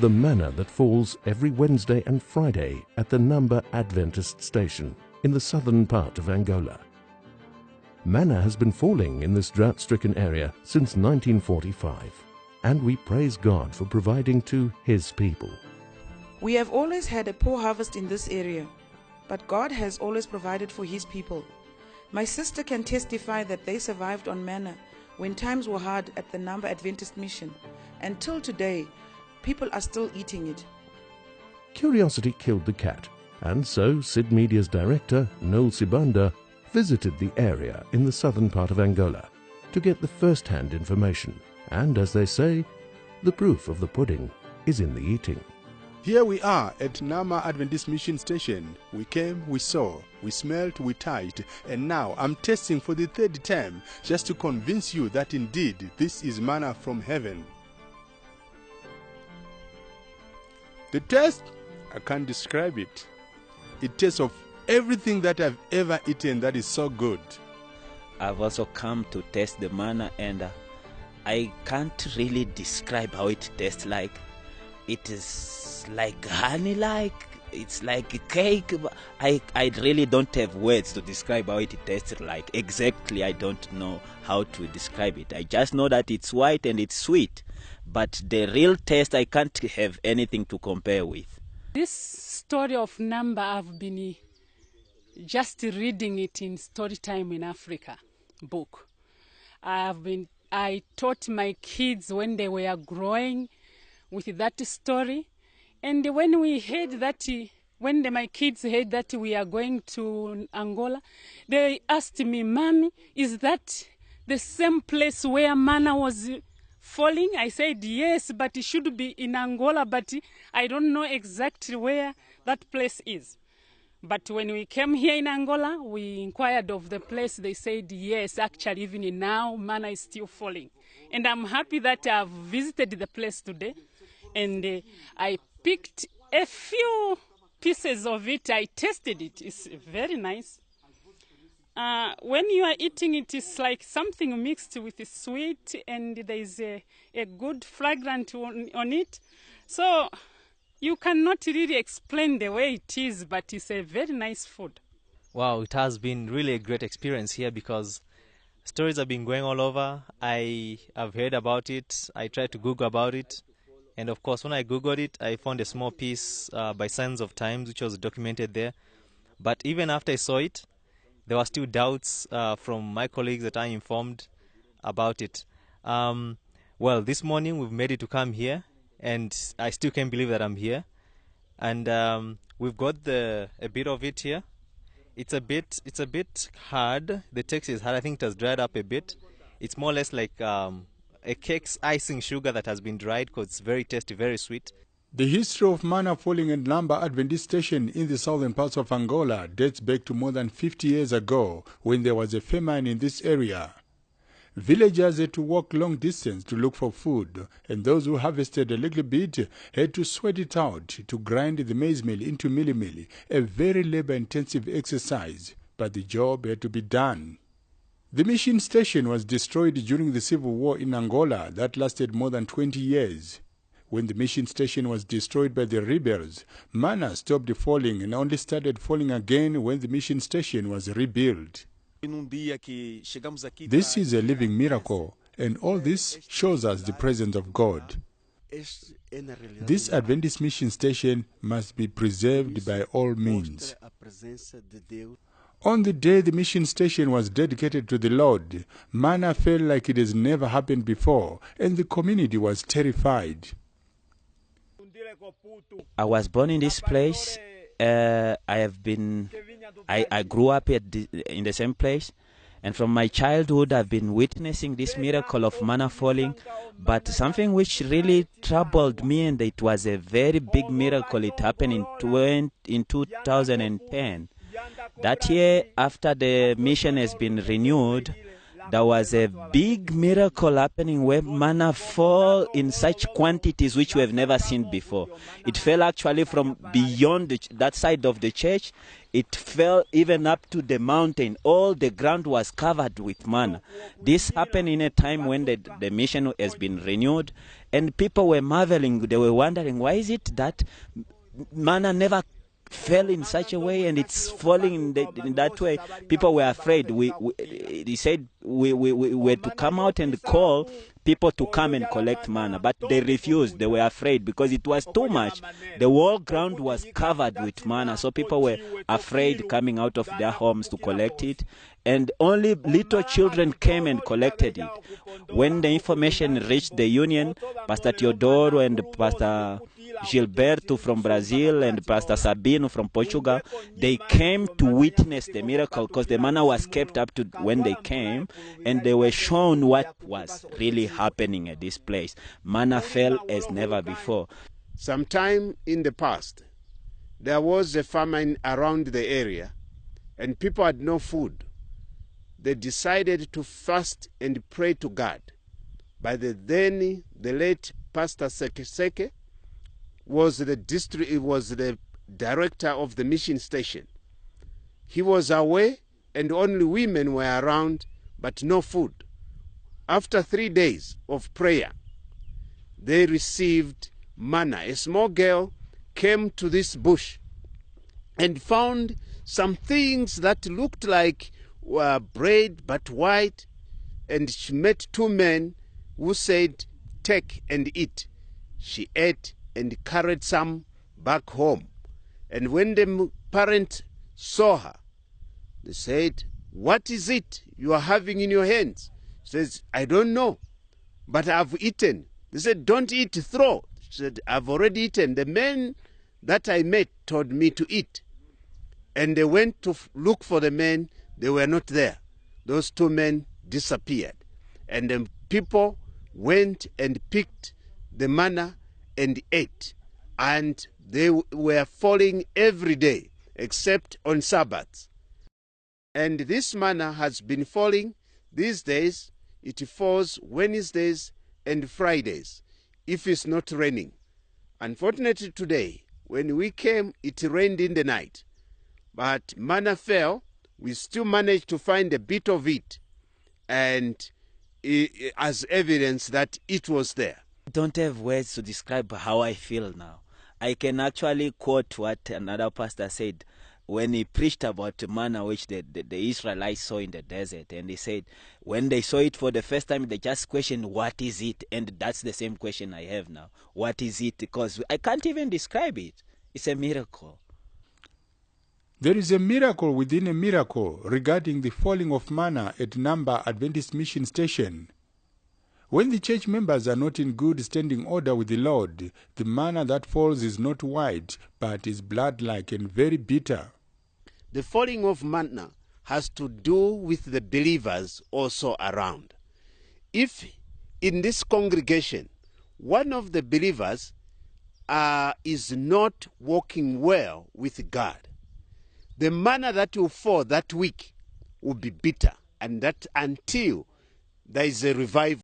the manna that falls every Wednesday and Friday at the Number Adventist Station in the southern part of Angola. Manna has been falling in this drought-stricken area since 1945, and we praise God for providing to His people. We have always had a poor harvest in this area, but God has always provided for His people. My sister can testify that they survived on manna when times were hard at the Number Adventist Mission. Until today, people are still eating it. Curiosity killed the cat, and so Sid Media's director, Noel Sibanda, visited the area in the southern part of Angola to get the first-hand information. And as they say, the proof of the pudding is in the eating. Here we are at Nama Adventist Mission Station. We came, we saw, we smelled, we touched, and now I'm testing for the third time just to convince you that indeed this is manna from heaven. The taste, I can't describe it. It tastes of everything that I've ever eaten that is so good. I've also come to taste the manna, and I can't really describe how it tastes like. It is like honey-like, it's like a cake. I really don't have words to describe how it tastes like. Exactly, I don't know how to describe it. I just know that it's white and it's sweet. But the real taste, I can't have anything to compare with. This story of Number, I've been just reading it in Storytime in Africa book. I taught my kids when they were growing with that story. And when we heard that, my kids heard that we are going to Angola, they asked me, "Mommy, is that the same place where manna was falling?" I said, "Yes, but it should be in Angola, but I don't know exactly where that place is." But when we came here in Angola, we inquired of the place. They said, yes, actually, even now, manna is still falling. And I'm happy that I've visited the place today. And I picked a few pieces of it. I tasted it. It's very nice. When you are eating it, it's like something mixed with sweet, and there is a good fragrance on it. So you cannot really explain the way it is, but it's a very nice food. Wow, it has been really a great experience here because stories have been going all over. I have heard about it. I tried to Google about it. And of course, when I Googled it, I found a small piece by Signs of Times, which was documented there. But even after I saw it, there were still doubts from my colleagues that I informed about it. Well, this morning we've made it to come here, and I still can't believe that I'm here. And we've got a bit of it here. It's a bit hard. The text is hard. I think it has dried up a bit. It's more or less like a cake's icing sugar that has been dried, because it's very tasty, very sweet. The history of manna falling at Number Adventist Station in the southern parts of Angola dates back to more than 50 years ago, when there was a famine in this area. Villagers had to walk long distance to look for food, and those who harvested a little bit had to sweat it out to grind the maize meal into mealie, a very labor-intensive exercise, but the job had to be done. The mission station was destroyed during the civil war in Angola that lasted more than 20 years. When the mission station was destroyed by the rebels, manna stopped falling and only started falling again when the mission station was rebuilt. This is a living miracle, and all this shows us the presence of God. This Adventist mission station must be preserved by all means. On the day the mission station was dedicated to the Lord, manna fell like it has never happened before, and the community was terrified. I was born in this place. I grew up in the same place, and from my childhood I've been witnessing this miracle of manna falling. But something which really troubled me, and it was a very big miracle, it happened in 2010. That year, after the mission has been renewed, there was a big miracle happening where manna fell in such quantities which we have never seen before. It fell actually from beyond that side of the church. It fell even up to the mountain. All the ground was covered with manna. This happened in a time when the mission has been renewed, and people were marveling. They were wondering, why is it that manna never fell in such a way and it's falling in that way? People were afraid. He said we were to come out and call people to come and collect manna, but they refused. They were afraid because it was too much. The whole ground was covered with manna, so people were afraid coming out of their homes to collect it, and only little children came and collected it. When the information reached the union, Pastor Teodoro and Pastor Gilberto from Brazil and Pastor Sabino from Portugal, they came to witness the miracle because the manna was kept up to when they came, and they were shown what was really happening at this place. Manna fell as never before. Sometime in the past, there was a famine around the area and people had no food. They decided to fast and pray to God. By the late Pastor Seke was the director of the mission station. He was away and only women were around, but no food. After 3 days of prayer, they received manna. A small girl came to this bush and found some things that looked like bread but white, and she met 2 men who said, "Take and eat." She ate and carried some back home. And when the parents saw her, they said, "What is it you are having in your hands?" She says, "I don't know, but I've eaten." They said, "Don't eat, throw." She said, "I've already eaten. The men that I met told me to eat." And they went to look for the men. They were not there. Those 2 men disappeared. And the people went and picked the manna and ate. And they were falling every day except on Sabbath. And this manna has been falling these days. It falls Wednesdays and Fridays if it's not raining. Unfortunately today, when we came, it rained in the night. But manna fell. We still managed to find a bit of it, and as evidence that it was there. I don't have words to describe how I feel now. I can actually quote what another pastor said when he preached about manna which the Israelites saw in the desert. And he said when they saw it for the first time, they just questioned, what is it? And that's the same question I have now. What is it? Because I can't even describe it. It's a miracle. There is a miracle within a miracle regarding the falling of manna at Namba Adventist Mission Station. When the church members are not in good standing order with the Lord, the manna that falls is not white, but is blood-like and very bitter. The falling of manna has to do with the believers also around. If in this congregation, one of the believers is not walking well with God, the manna that will fall that week will be bitter, and that until there is a revival.